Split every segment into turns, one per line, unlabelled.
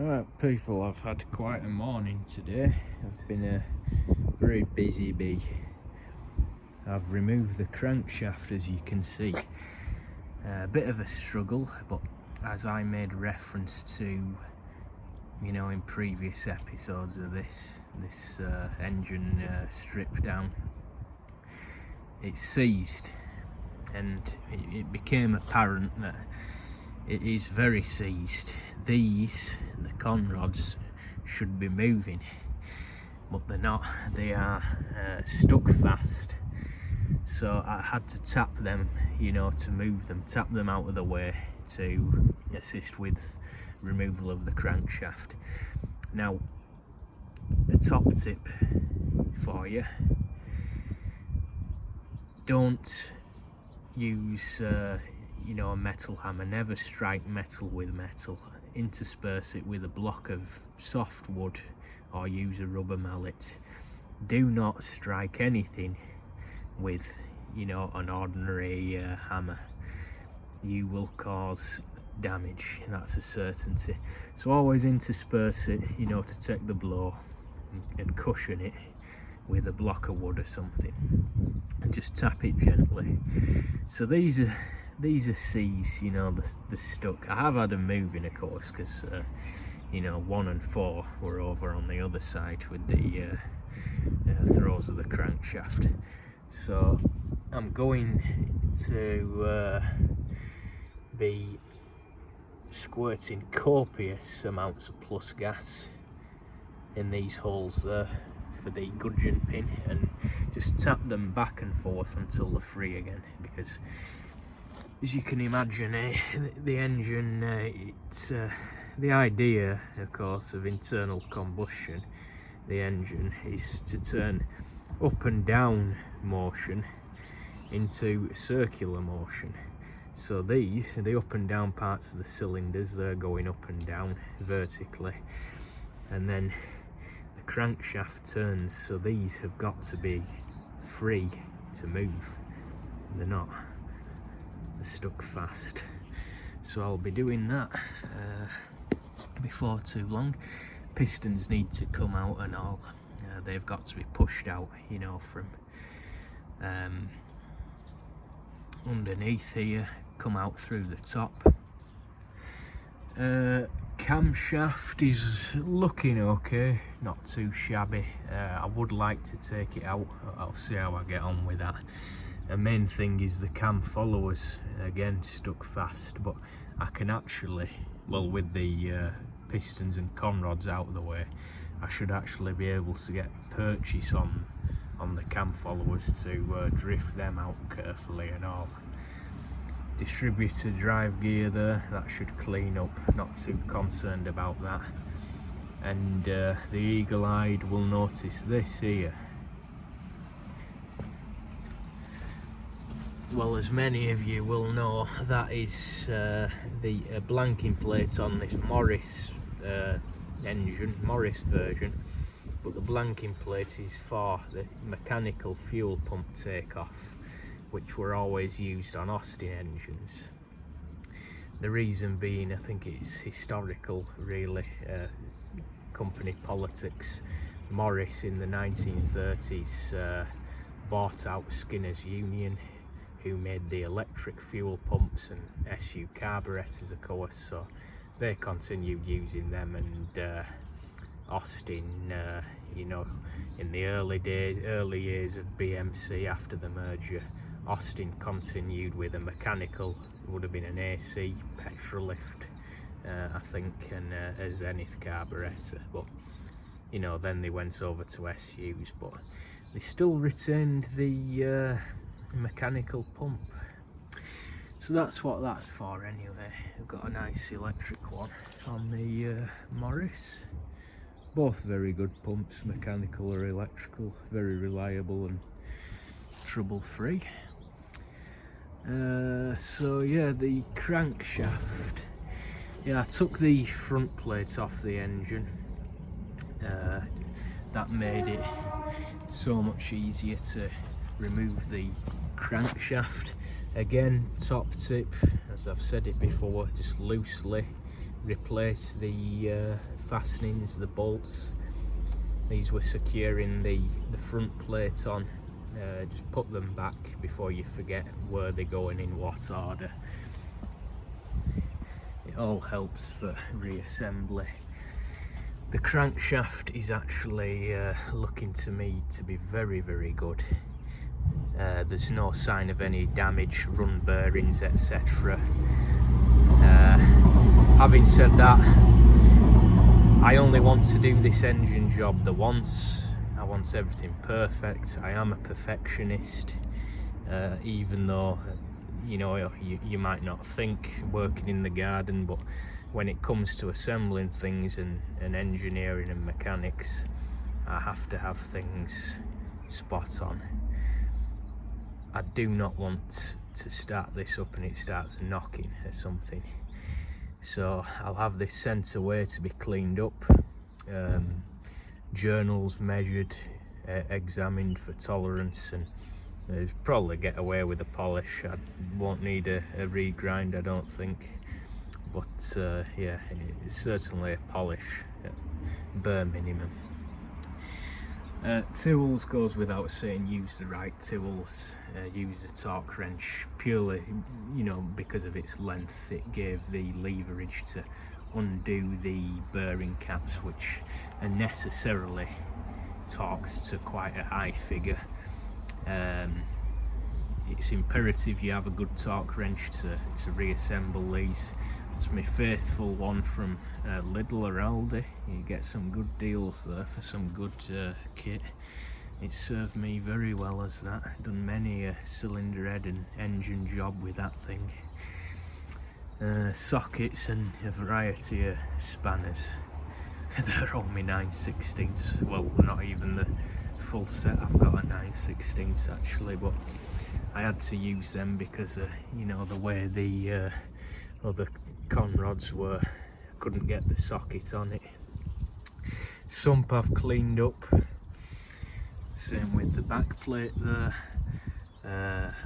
Alright people, I've had quite a morning today. I've been a very busy bee. I've removed the crankshaft, as you can see. A bit of a struggle, but as I made reference to, in previous episodes of this engine strip down, it seized, and it became apparent that it is very seized. These, the conrods, should be moving, but they're not. They are stuck fast. So I had to tap them, to move them, tap them out of the way to assist with removal of the crankshaft. Now, a top tip for you: don't use a metal hammer. Never strike metal with metal. Intersperse it with a block of soft wood or use a rubber mallet. Do not strike anything with an ordinary hammer. You will cause damage, that's a certainty. So always intersperse it, to take the blow, and cushion it with a block of wood or something, and just tap it gently. So these are C's, the stuck. I have had them moving, of course, because 1 and 4 were over on the other side with the throws of the crankshaft. So I'm going to be squirting copious amounts of plus gas in these holes there for the gudgeon pin, and just tap them back and forth until they're free again, because as you can imagine, the engine, it's the idea, of course, of internal combustion. The engine is to turn up and down motion into circular motion. So these, the up and down parts of the cylinders, they're going up and down vertically, and then the crankshaft turns, so these have got to be free to move. They're not. They're stuck fast. So I'll be doing that before too long. Pistons need to come out and all. They've got to be pushed out, from underneath here, come out through the top. Camshaft is looking okay, not too shabby. I would like to take it out. I'll see how I get on with that. The main thing is the cam followers, again, stuck fast, but I can actually, with the pistons and conrods out of the way, I should actually be able to get purchase on the cam followers to drift them out carefully and all. Distributor drive gear there, that should clean up, not too concerned about that. And the eagle-eyed will notice this here. Well, as many of you will know, that is the blanking plate on this Morris engine, Morris version, but the blanking plate is for the mechanical fuel pump takeoff, which were always used on Austin engines. The reason being, I think it's historical, really, company politics. Morris in the 1930s bought out Skinner's Union, who made the electric fuel pumps and SU carburetors, of course, so they continued using them. And Austin, in the early years of BMC after the merger, Austin continued with a mechanical, would have been an AC petrolift, I think, and a Zenith carburetor. But then they went over to SUs, but they still retained the mechanical pump. So that's what that's for anyway. I've got a nice electric one on the Morris. Both very good pumps, mechanical or electrical, very reliable and trouble-free. So yeah, the crankshaft. Yeah, I took the front plate off the engine. That made it so much easier to remove the crankshaft. Again, top tip, as I've said it before, just loosely replace the fastenings, the bolts. These were securing the front plate on. Just put them back before you forget where they're going in what order. It all helps for reassembly. The crankshaft is actually looking to me to be very, very good. There's no sign of any damage, run bearings, etc. Having said that, I only want to do this engine job the once. I want everything perfect. I am a perfectionist, even though you know you might not think working in the garden, but when it comes to assembling things and engineering and mechanics, I have to have things spot on. I do not want to start this up and it starts knocking or something. So I'll have this sent away to be cleaned up, journals measured, examined for tolerance, and probably get away with a polish. I won't need a regrind, I don't think, but yeah, it's certainly a polish, bare minimum. Tools goes without saying, use the right tools. Use a torque wrench purely, you know, because of its length. It gave the leverage to undo the bearing caps, which are necessarily torqued to quite a high figure. It's imperative you have a good torque wrench to reassemble these. It's my faithful one from Lidl or Aldi. You get some good deals there for some good kit. It served me very well as that. Done many a cylinder head and engine job with that thing. Sockets and a variety of spanners. They're all my 9/16. Well, not even the full set. I've got a 9/16 actually, but I had to use them because you know, the way the other con rods were, I couldn't get the socket on it. Sump I've cleaned up, same with the back plate there,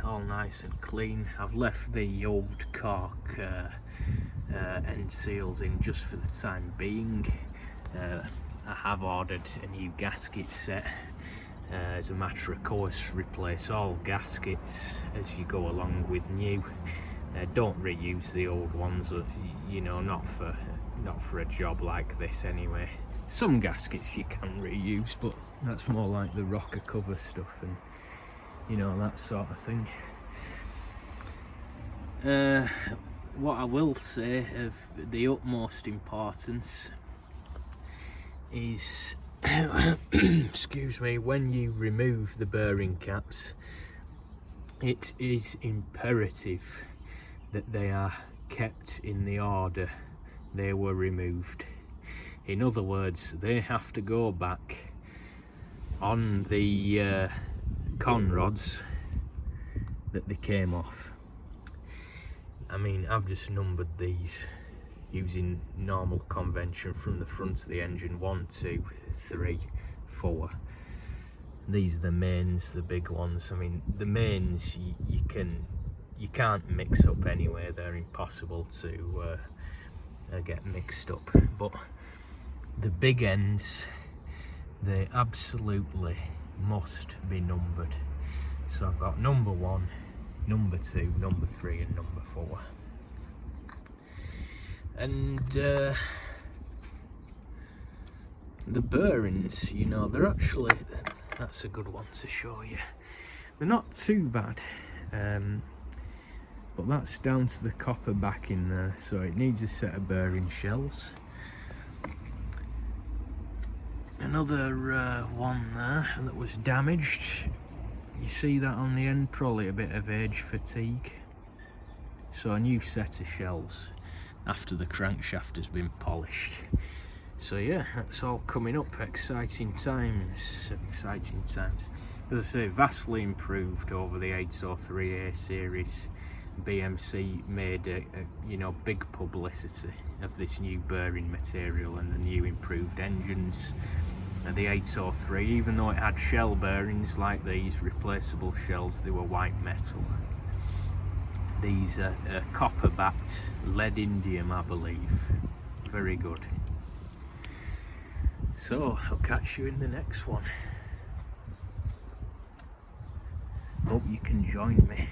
all nice and clean. I've left the old cork end seals in just for the time being. I have ordered a new gasket set. As a matter of course, replace all gaskets as you go along with new. Don't reuse the old ones, you know, not for a job like this anyway. Some gaskets you can reuse, but that's more like the rocker cover stuff and, you know, that sort of thing. What I will say of the utmost importance is excuse me, when you remove the bearing caps, it is imperative that they are kept in the order they were removed. In other words, they have to go back on the con rods that they came off. I mean, I've just numbered these using normal convention from the front of the engine: 1, 2, 3, 4. These are the mains, the big ones. I mean, the mains you can't mix up anyway. They're impossible to get mixed up. But the big ends, they absolutely must be numbered. So I've got number 1, number 2, number 3, and number 4. And the bearings, you know, they're actually, that's a good one to show you. They're not too bad, but that's down to the copper backing there, so it needs a set of bearing shells. Another one there that was damaged. You see that on the end, probably a bit of age fatigue. So a new set of shells after the crankshaft has been polished. So yeah, that's all coming up. Exciting times, exciting times. As I say, vastly improved over the 803A series. BMC made a you know, big publicity of this new bearing material and the new improved engines. The 803, even though it had shell bearings like these, replaceable shells, they were white metal. These are copper backed lead indium, I believe. very good. So I'll catch you in the next one. Hope you can join me.